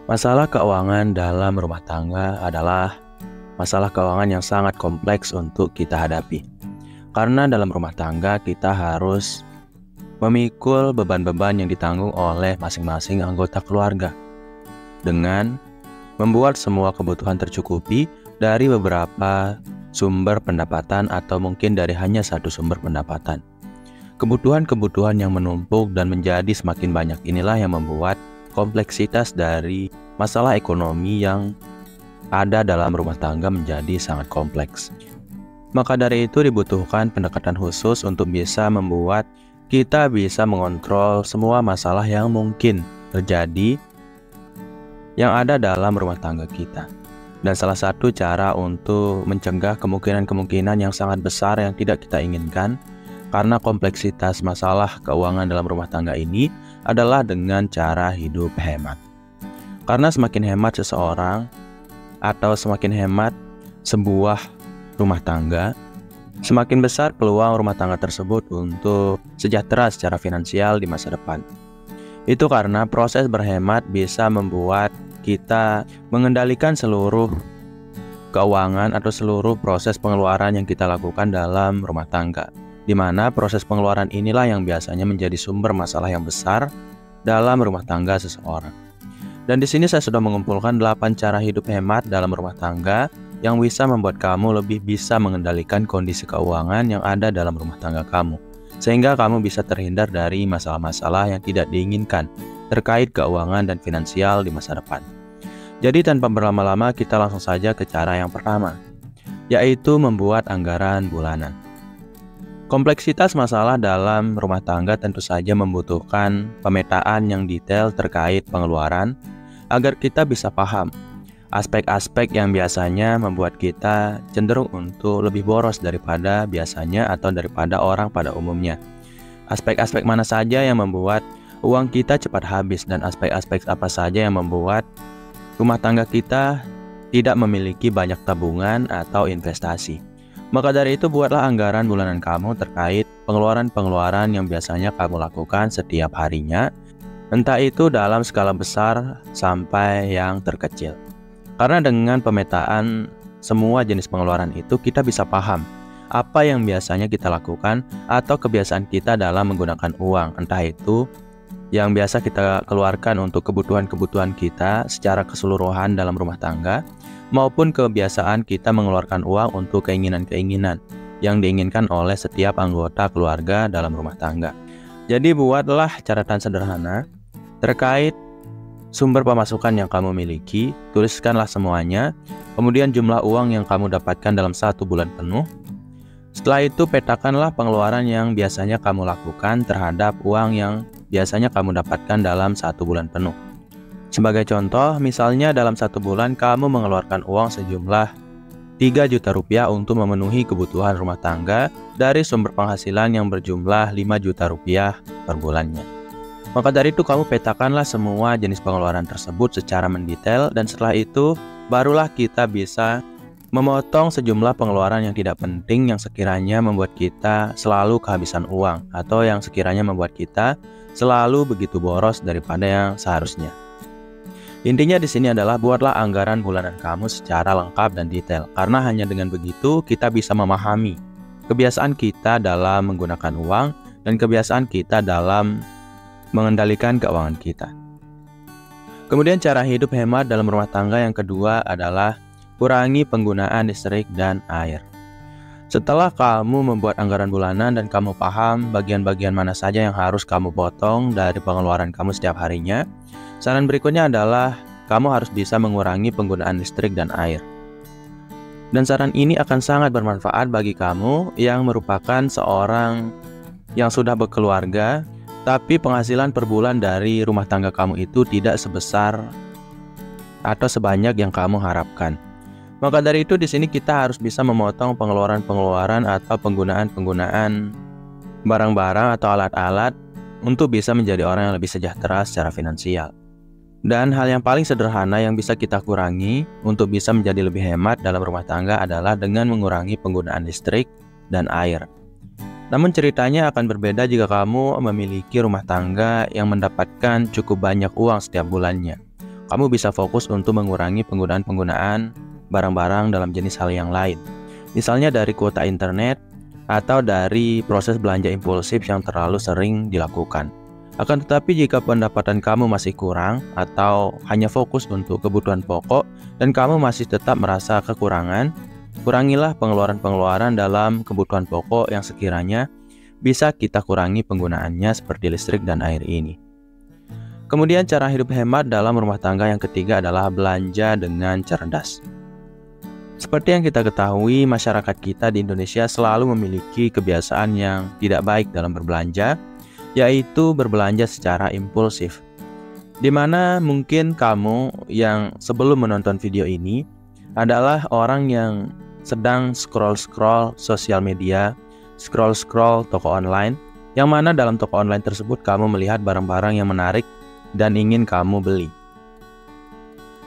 Masalah keuangan dalam rumah tangga adalah masalah keuangan yang sangat kompleks untuk kita hadapi. Karena dalam rumah tangga kita harus memikul beban-beban yang ditanggung oleh masing-masing anggota keluarga dengan membuat semua kebutuhan tercukupi dari beberapa sumber pendapatan atau mungkin dari hanya satu sumber pendapatan. Kebutuhan-kebutuhan yang menumpuk dan menjadi semakin banyak inilah yang membuat kompleksitas dari masalah ekonomi yang ada dalam rumah tangga menjadi sangat kompleks. Maka dari itu dibutuhkan pendekatan khusus untuk bisa membuat kita bisa mengontrol semua masalah yang mungkin terjadi yang ada dalam rumah tangga kita. Dan salah satu cara untuk mencegah kemungkinan-kemungkinan yang sangat besar yang tidak kita inginkan karena kompleksitas masalah keuangan dalam rumah tangga ini adalah dengan cara hidup hemat. Karena semakin hemat seseorang atau semakin hemat sebuah rumah tangga, semakin besar peluang rumah tangga tersebut untuk sejahtera secara finansial di masa depan. Itu karena proses berhemat bisa membuat kita mengendalikan seluruh keuangan atau seluruh proses pengeluaran yang kita lakukan dalam rumah tangga, di mana proses pengeluaran inilah yang biasanya menjadi sumber masalah yang besar dalam rumah tangga seseorang. Dan di sini saya sudah mengumpulkan 8 cara hidup hemat dalam rumah tangga yang bisa membuat kamu lebih bisa mengendalikan kondisi keuangan yang ada dalam rumah tangga kamu, sehingga kamu bisa terhindar dari masalah-masalah yang tidak diinginkan terkait keuangan dan finansial di masa depan. Jadi tanpa berlama-lama kita langsung saja ke cara yang pertama, yaitu membuat anggaran bulanan. Kompleksitas masalah dalam rumah tangga tentu saja membutuhkan pemetaan yang detail terkait pengeluaran agar kita bisa paham aspek-aspek yang biasanya membuat kita cenderung untuk lebih boros daripada biasanya atau daripada orang pada umumnya. Aspek-aspek mana saja yang membuat uang kita cepat habis dan aspek-aspek apa saja yang membuat rumah tangga kita tidak memiliki banyak tabungan atau investasi. Maka dari itu buatlah anggaran bulanan kamu terkait pengeluaran-pengeluaran yang biasanya kamu lakukan setiap harinya, entah itu dalam skala besar sampai yang terkecil. Karena dengan pemetaan semua jenis pengeluaran itu kita bisa paham apa yang biasanya kita lakukan atau kebiasaan kita dalam menggunakan uang, entah itu yang biasa kita keluarkan untuk kebutuhan-kebutuhan kita secara keseluruhan dalam rumah tangga, maupun kebiasaan kita mengeluarkan uang untuk keinginan-keinginan yang diinginkan oleh setiap anggota keluarga dalam rumah tangga. Jadi buatlah catatan sederhana terkait sumber pemasukan yang kamu miliki, tuliskanlah semuanya, kemudian jumlah uang yang kamu dapatkan dalam 1 bulan penuh. Setelah itu petakanlah pengeluaran yang biasanya kamu lakukan terhadap uang yang biasanya kamu dapatkan dalam 1 bulan penuh. Sebagai contoh, misalnya dalam 1 bulan kamu mengeluarkan uang sejumlah 3 juta rupiah untuk memenuhi kebutuhan rumah tangga dari sumber penghasilan yang berjumlah 5 juta rupiah per bulannya. Maka dari itu kamu petakanlah semua jenis pengeluaran tersebut secara mendetail dan setelah itu barulah kita bisa memotong sejumlah pengeluaran yang tidak penting yang sekiranya membuat kita selalu kehabisan uang atau yang sekiranya membuat kita selalu begitu boros daripada yang seharusnya. Intinya di sini adalah buatlah anggaran bulanan kamu secara lengkap dan detail, karena hanya dengan begitu kita bisa memahami kebiasaan kita dalam menggunakan uang dan kebiasaan kita dalam mengendalikan keuangan kita. Kemudian cara hidup hemat dalam rumah tangga yang kedua adalah kurangi penggunaan listrik dan air. Setelah kamu membuat anggaran bulanan dan kamu paham bagian-bagian mana saja yang harus kamu potong dari pengeluaran kamu setiap harinya, saran berikutnya adalah kamu harus bisa mengurangi penggunaan listrik dan air. Dan saran ini akan sangat bermanfaat bagi kamu yang merupakan seorang yang sudah berkeluarga, tapi penghasilan per bulan dari rumah tangga kamu itu tidak sebesar atau sebanyak yang kamu harapkan. Maka dari itu di sini kita harus bisa memotong pengeluaran-pengeluaran atau penggunaan-penggunaan barang-barang atau alat-alat untuk bisa menjadi orang yang lebih sejahtera secara finansial. Dan hal yang paling sederhana yang bisa kita kurangi untuk bisa menjadi lebih hemat dalam rumah tangga adalah dengan mengurangi penggunaan listrik dan air. Namun ceritanya akan berbeda jika kamu memiliki rumah tangga yang mendapatkan cukup banyak uang setiap bulannya. kamu bisa fokus untuk mengurangi penggunaan barang-barang dalam jenis hal yang lain. Misalnya dari kuota internet atau dari proses belanja impulsif yang terlalu sering dilakukan. Akan tetapi jika pendapatan kamu masih kurang atau hanya fokus untuk kebutuhan pokok dan kamu masih tetap merasa kekurangan, kurangilah pengeluaran-pengeluaran dalam kebutuhan pokok yang sekiranya bisa kita kurangi penggunaannya seperti listrik dan air ini. Kemudian cara hidup hemat dalam rumah tangga yang ketiga adalah belanja dengan cerdas. Seperti yang kita ketahui, masyarakat kita di Indonesia selalu memiliki kebiasaan yang tidak baik dalam berbelanja, yaitu berbelanja secara impulsif. Dimana mungkin kamu yang sebelum menonton video ini adalah orang yang sedang scroll-scroll sosial media, scroll-scroll toko online, yang mana dalam toko online tersebut kamu melihat barang-barang yang menarik dan ingin kamu beli.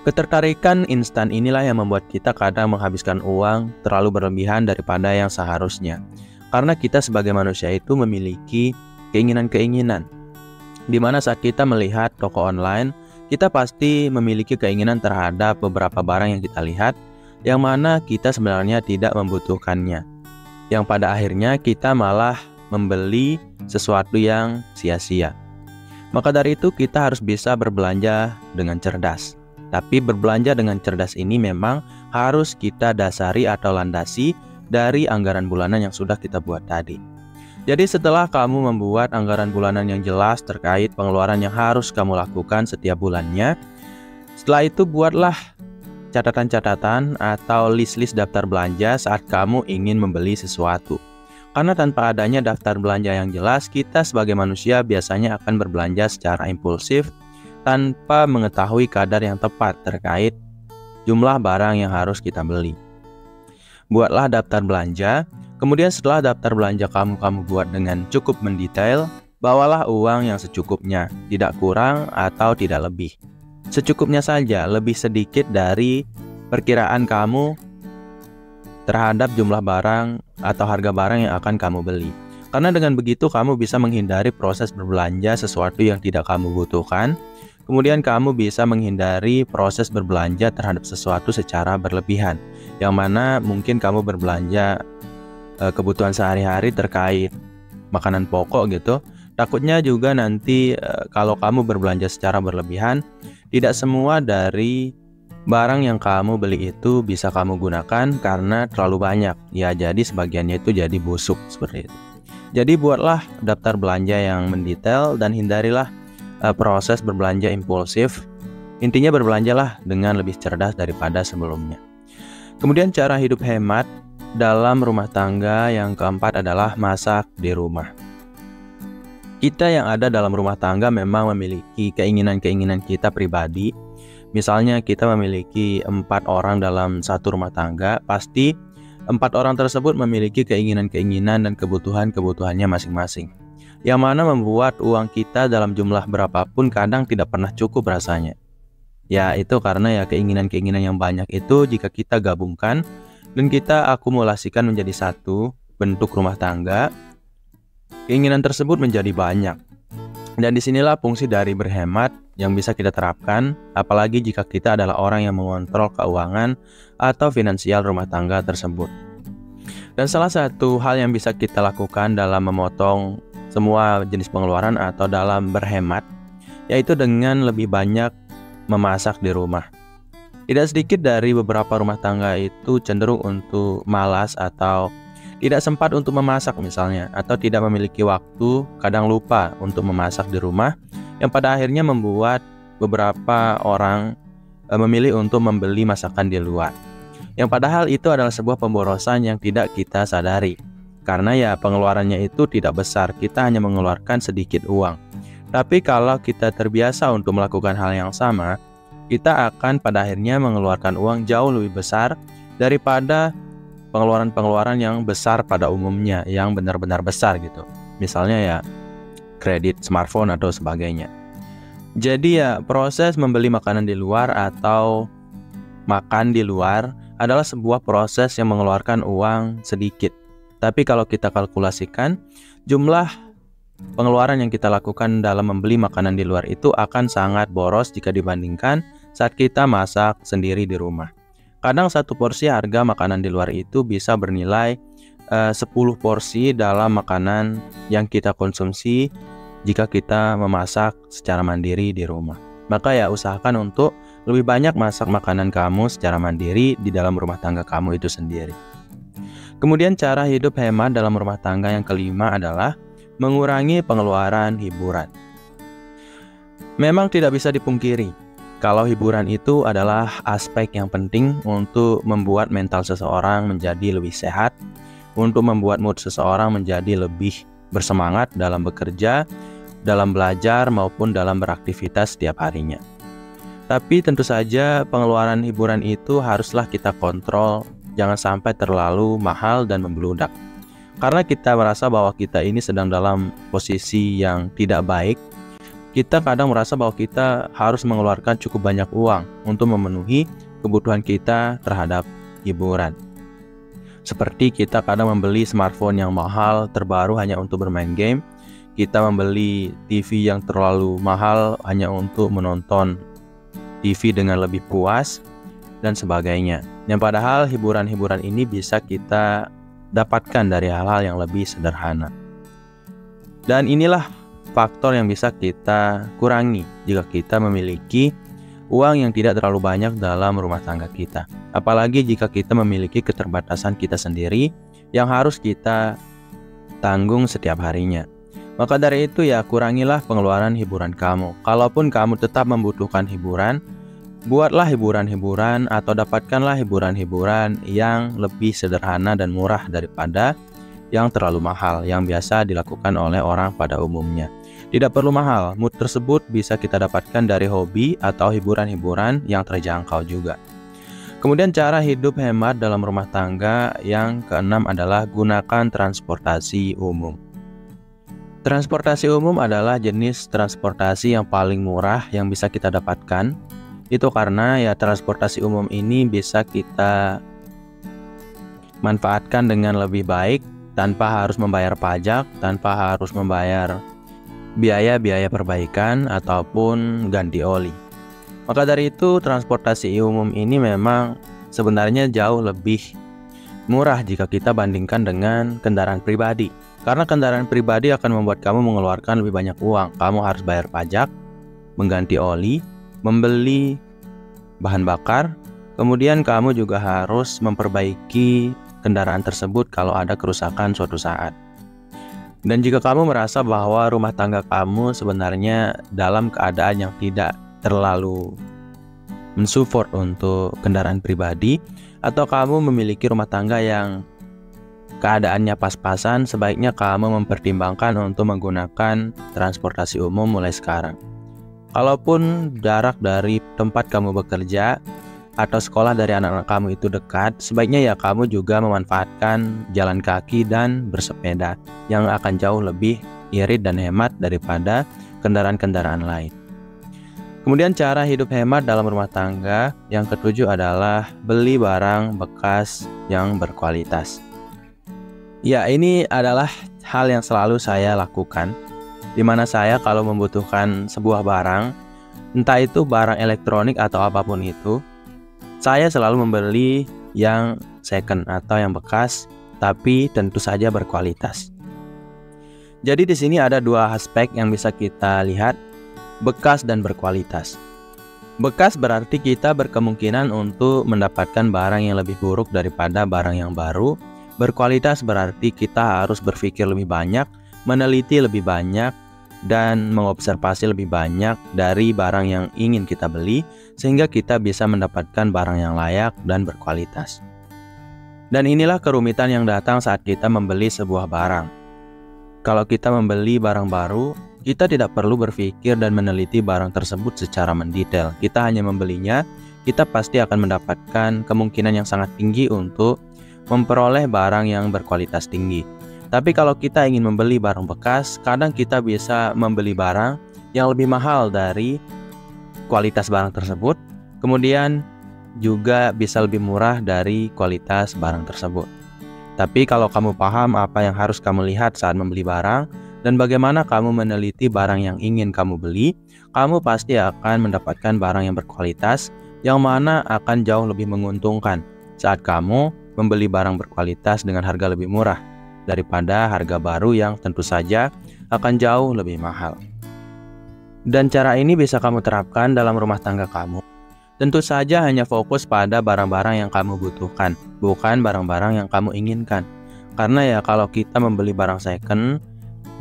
Ketertarikan instan inilah yang membuat kita kadang menghabiskan uang terlalu berlebihan daripada yang seharusnya. Karena kita sebagai manusia itu memiliki keinginan-keinginan. Di mana saat kita melihat toko online, kita pasti memiliki keinginan terhadap beberapa barang yang kita lihat, yang mana kita sebenarnya tidak membutuhkannya. Yang pada akhirnya kita malah membeli sesuatu yang sia-sia. Maka dari itu kita harus bisa berbelanja dengan cerdas. Tapi berbelanja dengan cerdas ini memang harus kita dasari atau landasi dari anggaran bulanan yang sudah kita buat tadi. Jadi setelah kamu membuat anggaran bulanan yang jelas terkait pengeluaran yang harus kamu lakukan setiap bulannya, setelah itu buatlah catatan-catatan atau list-list daftar belanja saat kamu ingin membeli sesuatu. Karena tanpa adanya daftar belanja yang jelas, kita sebagai manusia biasanya akan berbelanja secara impulsif tanpa mengetahui kadar yang tepat terkait jumlah barang yang harus kita beli. Buatlah daftar belanja, kemudian setelah daftar belanja kamu buat dengan cukup mendetail, bawalah uang yang secukupnya, tidak kurang atau tidak lebih. Secukupnya saja, lebih sedikit dari perkiraan kamu terhadap jumlah barang atau harga barang yang akan kamu beli. Karena dengan begitu kamu bisa menghindari proses berbelanja sesuatu yang tidak kamu butuhkan. Kemudian kamu bisa menghindari proses berbelanja terhadap sesuatu secara berlebihan, yang mana mungkin kamu berbelanja kebutuhan sehari-hari terkait makanan pokok gitu. Takutnya juga nanti kalau kamu berbelanja secara berlebihan, tidak semua dari barang yang kamu beli itu bisa kamu gunakan karena terlalu banyak. Ya, jadi sebagiannya itu jadi busuk seperti itu. Jadi buatlah daftar belanja yang mendetail dan hindarilah proses berbelanja impulsif. Intinya berbelanjalah dengan lebih cerdas daripada sebelumnya. Kemudian cara hidup hemat dalam rumah tangga yang keempat adalah masak di rumah. Kita yang ada dalam rumah tangga memang memiliki keinginan-keinginan kita pribadi. Misalnya kita memiliki 4 orang dalam satu rumah tangga, pasti 4 orang tersebut memiliki keinginan-keinginan dan kebutuhan-kebutuhannya masing-masing. Yang mana membuat uang kita dalam jumlah berapapun kadang tidak pernah cukup rasanya. Ya itu karena ya keinginan-keinginan yang banyak itu jika kita gabungkan dan kita akumulasikan menjadi satu bentuk rumah tangga, keinginan tersebut menjadi banyak. Dan disinilah fungsi dari berhemat yang bisa kita terapkan, apalagi jika kita adalah orang yang mengontrol keuangan atau finansial rumah tangga tersebut. Dan salah satu hal yang bisa kita lakukan dalam memotong semua jenis pengeluaran atau dalam berhemat, yaitu dengan lebih banyak memasak di rumah. Tidak sedikit dari beberapa rumah tangga itu cenderung untuk malas atau tidak sempat untuk memasak misalnya, atau tidak memiliki waktu, kadang lupa untuk memasak di rumah, yang pada akhirnya membuat beberapa orang memilih untuk membeli masakan di luar. Yang padahal itu adalah sebuah pemborosan yang tidak kita sadari. Karena ya pengeluarannya itu tidak besar, kita hanya mengeluarkan sedikit uang. Tapi kalau kita terbiasa untuk melakukan hal yang sama, kita akan pada akhirnya mengeluarkan uang jauh lebih besar daripada pengeluaran-pengeluaran yang besar pada umumnya, yang benar-benar besar gitu. Misalnya ya kredit smartphone atau sebagainya. Jadi ya proses membeli makanan di luar atau makan di luar adalah sebuah proses yang mengeluarkan uang sedikit. Tapi kalau kita kalkulasikan, jumlah pengeluaran yang kita lakukan dalam membeli makanan di luar itu akan sangat boros jika dibandingkan saat kita masak sendiri di rumah. Kadang satu porsi harga makanan di luar itu bisa bernilai 10 porsi dalam makanan yang kita konsumsi jika kita memasak secara mandiri di rumah. Maka ya usahakan untuk lebih banyak masak makanan kamu secara mandiri di dalam rumah tangga kamu itu sendiri. Kemudian cara hidup hemat dalam rumah tangga yang kelima adalah mengurangi pengeluaran hiburan. Memang tidak bisa dipungkiri kalau hiburan itu adalah aspek yang penting untuk membuat mental seseorang menjadi lebih sehat, untuk membuat mood seseorang menjadi lebih bersemangat dalam bekerja, dalam belajar, maupun dalam beraktivitas setiap harinya. Tapi tentu saja pengeluaran hiburan itu haruslah kita kontrol, jangan sampai terlalu mahal dan membludak. Karena kita merasa bahwa kita ini sedang dalam posisi yang tidak baik, kita kadang merasa bahwa kita harus mengeluarkan cukup banyak uang untuk memenuhi kebutuhan kita terhadap hiburan. Seperti kita kadang membeli smartphone yang mahal terbaru hanya untuk bermain game, kita membeli TV yang terlalu mahal hanya untuk menonton TV dengan lebih puas, dan sebagainya. Yang padahal hiburan-hiburan ini bisa kita dapatkan dari hal-hal yang lebih sederhana. Dan inilah faktor yang bisa kita kurangi jika kita memiliki uang yang tidak terlalu banyak dalam rumah tangga kita. Apalagi jika kita memiliki keterbatasan kita sendiri yang harus kita tanggung setiap harinya. Maka dari itu ya kurangilah pengeluaran hiburan kamu. Kalaupun kamu tetap membutuhkan hiburan, buatlah hiburan-hiburan atau dapatkanlah hiburan-hiburan yang lebih sederhana dan murah daripada yang terlalu mahal yang biasa dilakukan oleh orang pada umumnya. Tidak perlu mahal, mood tersebut bisa kita dapatkan dari hobi atau hiburan-hiburan yang terjangkau juga. Kemudian cara hidup hemat dalam rumah tangga yang keenam adalah gunakan transportasi umum. Transportasi umum adalah jenis transportasi yang paling murah yang bisa kita dapatkan. Itu karena ya transportasi umum ini bisa kita manfaatkan dengan lebih baik tanpa harus membayar pajak, tanpa harus membayar biaya-biaya perbaikan ataupun ganti oli. Maka dari itu transportasi umum ini memang sebenarnya jauh lebih murah jika kita bandingkan dengan kendaraan pribadi. Karena kendaraan pribadi akan membuat kamu mengeluarkan lebih banyak uang. Kamu harus bayar pajak, mengganti oli, membeli bahan bakar, kemudian kamu juga harus memperbaiki kendaraan tersebut kalau ada kerusakan suatu saat. Dan jika kamu merasa bahwa rumah tangga kamu sebenarnya dalam keadaan yang tidak terlalu mensupport untuk kendaraan pribadi, atau kamu memiliki rumah tangga yang keadaannya pas-pasan, sebaiknya kamu mempertimbangkan untuk menggunakan transportasi umum mulai sekarang. Kalaupun jarak dari tempat kamu bekerja atau sekolah dari anak-anak kamu itu dekat, sebaiknya ya kamu juga memanfaatkan jalan kaki dan bersepeda yang akan jauh lebih irit dan hemat daripada kendaraan-kendaraan lain. Kemudian cara hidup hemat dalam rumah tangga yang ketujuh adalah beli barang bekas yang berkualitas. Ya, ini adalah hal yang selalu saya lakukan, di mana saya kalau membutuhkan sebuah barang, entah itu barang elektronik atau apapun itu, saya selalu membeli yang second atau yang bekas, tapi tentu saja berkualitas. Jadi di sini ada dua aspek yang bisa kita lihat, bekas dan berkualitas. Bekas berarti kita berkemungkinan untuk mendapatkan barang yang lebih buruk daripada barang yang baru. Berkualitas berarti kita harus berpikir lebih banyak, meneliti lebih banyak, dan mengobservasi lebih banyak dari barang yang ingin kita beli, sehingga kita bisa mendapatkan barang yang layak dan berkualitas. Dan inilah kerumitan yang datang saat kita membeli sebuah barang. Kalau kita membeli barang baru, kita tidak perlu berpikir dan meneliti barang tersebut secara mendetail. Kita hanya membelinya, kita pasti akan mendapatkan kemungkinan yang sangat tinggi untuk memperoleh barang yang berkualitas tinggi. Tapi kalau kita ingin membeli barang bekas, kadang kita bisa membeli barang yang lebih mahal dari kualitas barang tersebut, kemudian juga bisa lebih murah dari kualitas barang tersebut. Tapi kalau kamu paham apa yang harus kamu lihat saat membeli barang, Dan bagaimana kamu meneliti barang yang ingin kamu beli, kamu pasti akan mendapatkan barang yang berkualitas, yang mana akan jauh lebih menguntungkan saat kamu membeli barang berkualitas dengan harga lebih murah daripada harga baru yang tentu saja akan jauh lebih mahal. Dan cara ini bisa kamu terapkan dalam rumah tangga kamu. Tentu saja hanya fokus pada barang-barang yang kamu butuhkan, bukan barang-barang yang kamu inginkan. Karena ya kalau kita membeli barang second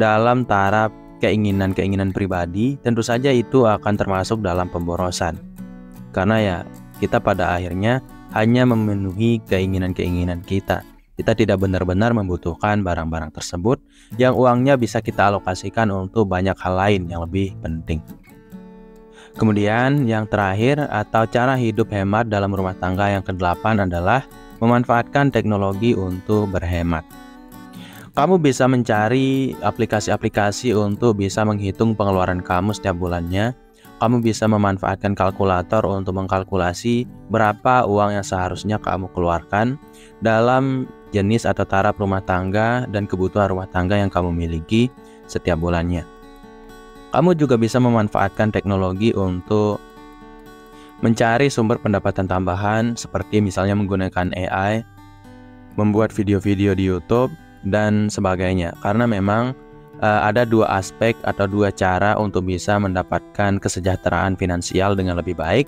dalam taraf keinginan-keinginan pribadi, tentu saja itu akan termasuk dalam pemborosan. Karena ya kita pada akhirnya hanya memenuhi keinginan-keinginan kita. Kita tidak benar-benar membutuhkan barang-barang tersebut yang uangnya bisa kita alokasikan untuk banyak hal lain yang lebih penting. Kemudian yang terakhir atau cara hidup hemat dalam rumah tangga yang ke-8 adalah memanfaatkan teknologi untuk berhemat. Kamu bisa mencari aplikasi-aplikasi untuk bisa menghitung pengeluaran kamu setiap bulannya. Kamu bisa memanfaatkan kalkulator untuk mengkalkulasi berapa uang yang seharusnya kamu keluarkan dalam jenis atau taraf rumah tangga dan kebutuhan rumah tangga yang kamu miliki setiap bulannya. Kamu juga bisa memanfaatkan teknologi untuk mencari sumber pendapatan tambahan seperti misalnya menggunakan AI, membuat video-video di YouTube, dan sebagainya. Karena memang ada dua aspek atau dua cara untuk bisa mendapatkan kesejahteraan finansial dengan lebih baik,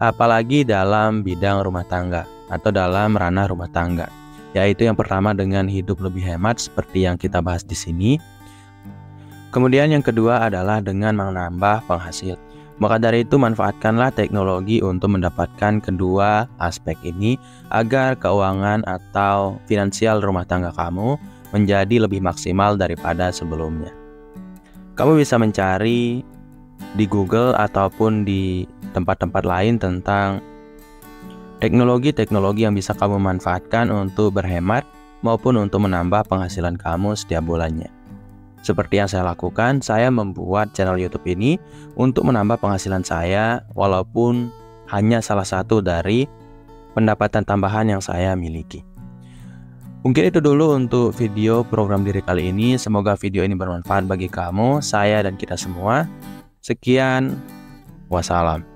apalagi dalam bidang rumah tangga atau dalam ranah rumah tangga. Yaitu yang pertama dengan hidup lebih hemat seperti yang kita bahas di sini. Kemudian yang kedua adalah dengan menambah penghasil. Maka dari itu manfaatkanlah teknologi untuk mendapatkan kedua aspek ini agar keuangan atau finansial rumah tangga kamu menjadi lebih maksimal daripada sebelumnya. Kamu bisa mencari di Google ataupun di tempat-tempat lain tentang teknologi-teknologi yang bisa kamu manfaatkan untuk berhemat maupun untuk menambah penghasilan kamu setiap bulannya. Seperti yang saya lakukan, saya membuat channel YouTube ini untuk menambah penghasilan saya walaupun hanya salah satu dari pendapatan tambahan yang saya miliki. Mungkin itu dulu untuk video program diri kali ini. Semoga video ini bermanfaat bagi kamu, saya, dan kita semua. Sekian, wassalam.